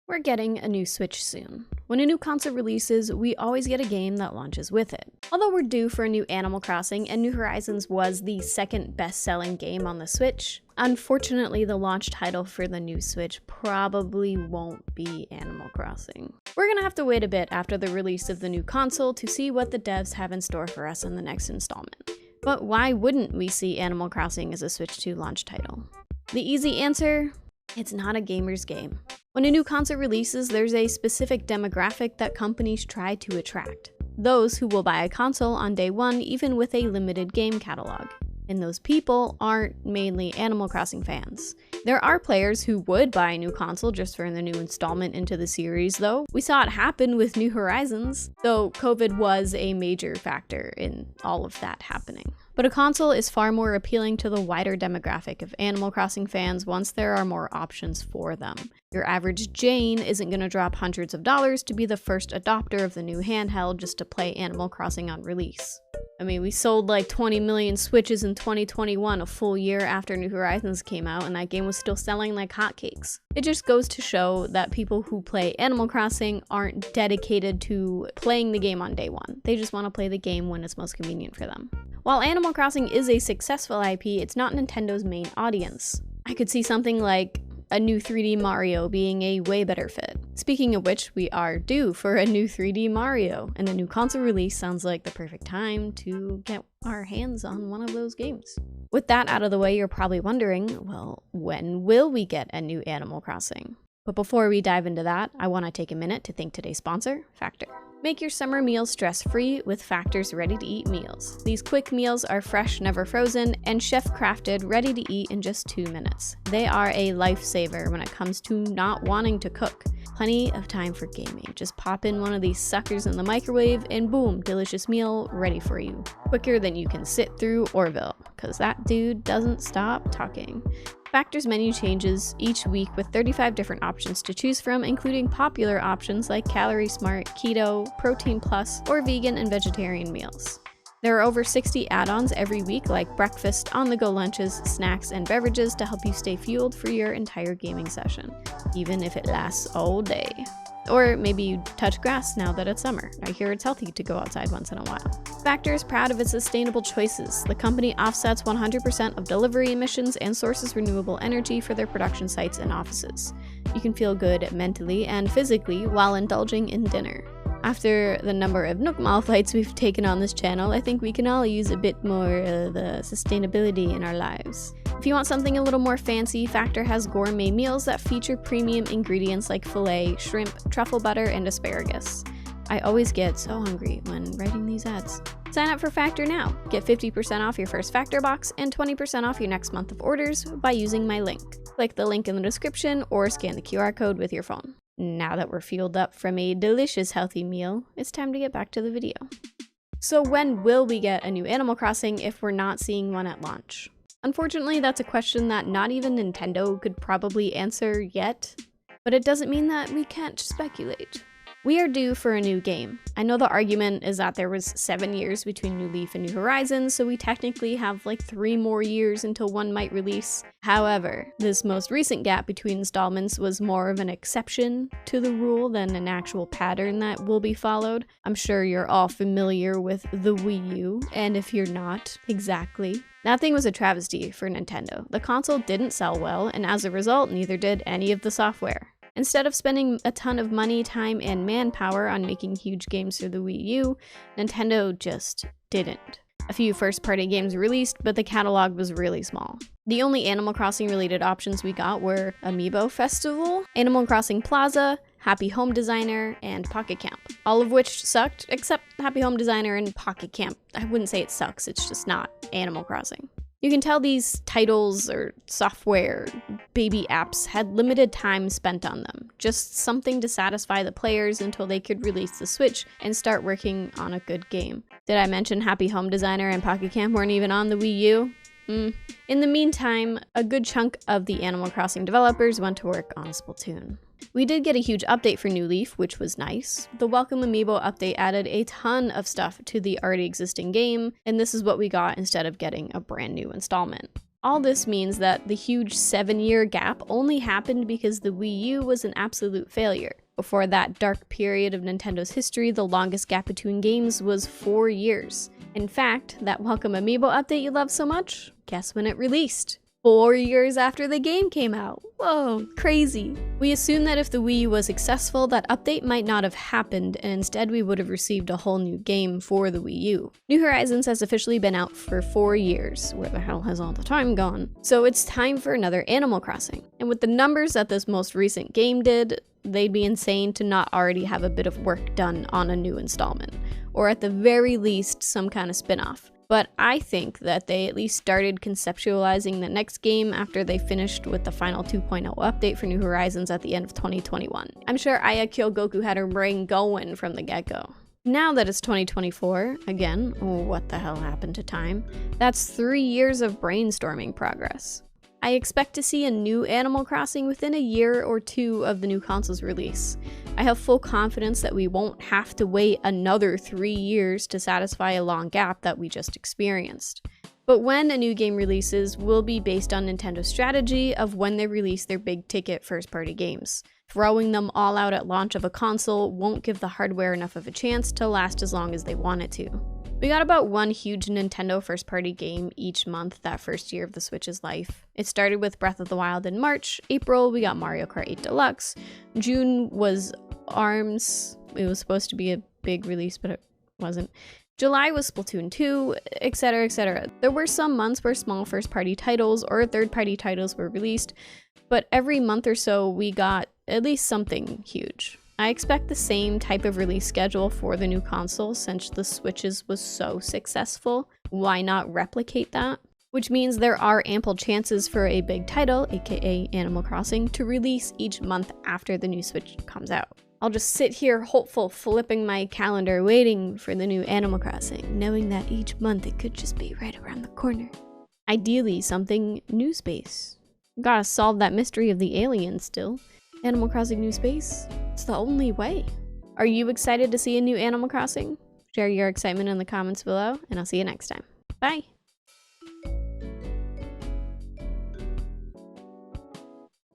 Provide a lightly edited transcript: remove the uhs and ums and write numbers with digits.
We're getting a new Switch soon. When a new console releases, we always get a game that launches with it. Although we're due for a new Animal Crossing, and New Horizons was the second best-selling game on the Switch, unfortunately the launch title for the new Switch probably won't be Animal Crossing. We're gonna have to wait a bit after the release of the new console to see what the devs have in store for us in the next installment. But why wouldn't we see Animal Crossing as a Switch 2 launch title? The easy answer? It's not a gamer's game. When a new console releases, there's a specific demographic that companies try to attract. Those who will buy a console on day one, even with a limited game catalog. And those people aren't mainly Animal Crossing fans. There are players who would buy a new console just for the new installment into the series, though. We saw it happen with New Horizons, though COVID was a major factor in all of that happening. But a console is far more appealing to the wider demographic of Animal Crossing fans once there are more options for them. Your average Jane isn't going to drop hundreds of dollars to be the first adopter of the new handheld just to play Animal Crossing on release. I mean, we sold like 20 million Switches in 2021, a full year after New Horizons came out, and that game was still selling like hotcakes. It just goes to show that people who play Animal Crossing aren't dedicated to playing the game on day one. They just want to play the game when it's most convenient for them. While Animal Crossing is a successful IP, it's not Nintendo's main audience. I could see something like a new 3D Mario being a way better fit. Speaking of which, we are due for a new 3D Mario, and a new console release sounds like the perfect time to get our hands on one of those games. With that out of the way, you're probably wondering, well, when will we get a new Animal Crossing? But before we dive into that, I want to take a minute to thank today's sponsor, Factor. Make your summer meals stress-free with Factor's ready-to-eat meals. These quick meals are fresh, never frozen, and chef-crafted, ready to eat in just 2 minutes. They are a lifesaver when it comes to not wanting to cook. Plenty of time for gaming. Just pop in one of these suckers in the microwave and boom, delicious meal ready for you. Quicker than you can sit through Orville, because that dude doesn't stop talking. Factor's menu changes each week with 35 different options to choose from, including popular options like Calorie Smart, Keto, Protein Plus, or vegan and vegetarian meals. There are over 60 add-ons every week like breakfast, on-the-go lunches, snacks, and beverages to help you stay fueled for your entire gaming session, even if it lasts all day. Or maybe you touch grass now that it's summer. I hear it's healthy to go outside once in a while. Factor is proud of its sustainable choices. The company offsets 100% of delivery emissions and sources renewable energy for their production sites and offices. You can feel good mentally and physically while indulging in dinner. After the number of Nook Mall flights we've taken on this channel, I think we can all use a bit more of sustainability in our lives. If you want something a little more fancy, Factor has gourmet meals that feature premium ingredients like filet, shrimp, truffle butter, and asparagus. I always get so hungry when writing these ads. Sign up for Factor now. Get 50% off your first Factor box and 20% off your next month of orders by using my link. Click the link in the description or scan the QR code with your phone. Now that we're fueled up from a delicious healthy meal, it's time to get back to the video. So when will we get a new Animal Crossing if we're not seeing one at launch? Unfortunately, that's a question that not even Nintendo could probably answer yet, but it doesn't mean that we can't speculate. We are due for a new game. I know the argument is that there was 7 years between New Leaf and New Horizons, so we technically have like 3 more years until one might release. However, this most recent gap between installments was more of an exception to the rule than an actual pattern that will be followed. I'm sure you're all familiar with the Wii U, and if you're not, exactly. That thing was a travesty for Nintendo. The console didn't sell well, and as a result, neither did any of the software. Instead of spending a ton of money, time, and manpower on making huge games for the Wii U, Nintendo just didn't. A few first-party games released, but the catalog was really small. The only Animal Crossing related options we got were Amiibo Festival, Animal Crossing Plaza, Happy Home Designer, and Pocket Camp. All of which sucked, except Happy Home Designer and Pocket Camp. I wouldn't say it sucks, it's just not Animal Crossing. You can tell these titles or software baby apps had limited time spent on them, just something to satisfy the players until they could release the Switch and start working on a good game. Did I mention Happy Home Designer and Pocket Camp weren't even on the Wii U? In the meantime, a good chunk of the Animal Crossing developers went to work on Splatoon. We did get a huge update for New Leaf, which was nice. The Welcome Amiibo update added a ton of stuff to the already existing game, and this is what we got instead of getting a brand new installment. All this means that the huge 7-year gap only happened because the Wii U was an absolute failure. Before that dark period of Nintendo's history, the longest gap between games was 4 years. In fact, that Welcome Amiibo update you love so much, guess when it released? 4 years after the game came out. Whoa, crazy. We assume that if the Wii U was successful, that update might not have happened, and instead we would have received a whole new game for the Wii U. New Horizons has officially been out for 4 years. Where the hell has all the time gone? So it's time for another Animal Crossing. And with the numbers that this most recent game did, they'd be insane to not already have a bit of work done on a new installment, or at the very least, some kind of spin-off. But I think that they at least started conceptualizing the next game after they finished with the final 2.0 update for New Horizons at the end of 2021. I'm sure Aya Kyogoku had her brain going from the get-go. Now that it's 2024, again, what the hell happened to time? That's 3 years of brainstorming progress. I expect to see a new Animal Crossing within a year or two of the new console's release. I have full confidence that we won't have to wait another 3 years to satisfy a long gap that we just experienced. But when a new game releases will be based on Nintendo's strategy of when they release their big-ticket first-party games. Throwing them all out at launch of a console won't give the hardware enough of a chance to last as long as they want it to. We got about one huge Nintendo first-party game each month that first year of the Switch's life. It started with Breath of the Wild in March. April, we got Mario Kart 8 Deluxe. June was ARMS. It was supposed to be a big release, but it wasn't. July was Splatoon 2, etc., etc. There were some months where small first-party titles or third-party titles were released, but every month or so we got at least something huge. I expect the same type of release schedule for the new console since the Switch's was so successful. Why not replicate that? Which means there are ample chances for a big title, aka Animal Crossing, to release each month after the new Switch comes out. I'll just sit here hopeful, flipping my calendar, waiting for the new Animal Crossing, knowing that each month it could just be right around the corner. Ideally, something new space. Gotta solve that mystery of the aliens still. Animal Crossing New Space? It's the only way. Are you excited to see a new Animal Crossing? Share your excitement in the comments below, and I'll see you next time. Bye!